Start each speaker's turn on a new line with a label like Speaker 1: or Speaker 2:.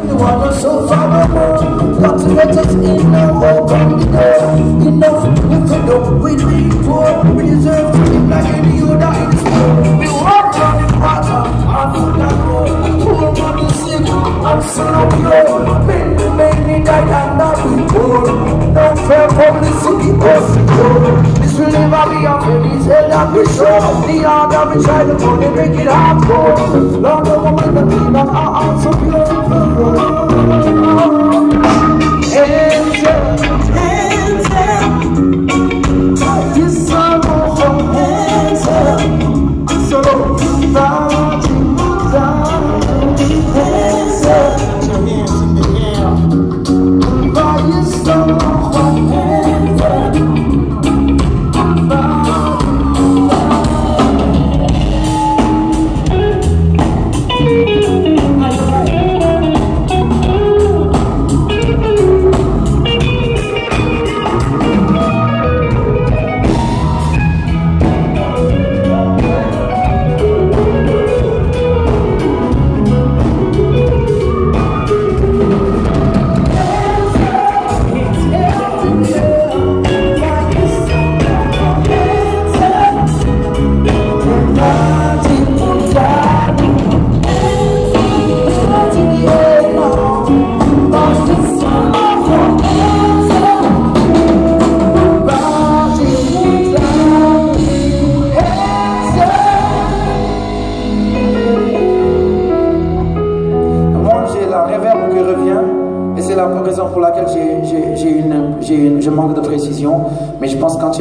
Speaker 1: You wanna so far more, got to let us in now, open the door. Enough, we fed up with being poor. We deserve to live like any other in this world. We walk on the water, and food and road. Poor man is sick, and son of your men mainly died and that we poor. No fair publicity, us poor. This will never be a fairy tale that we show. The hard that we try to put, they make it hardcore. Lord, the woman, the clean and our hearts so pure. Et c'est la raison pour laquelle je manque de précision, mais je pense que quand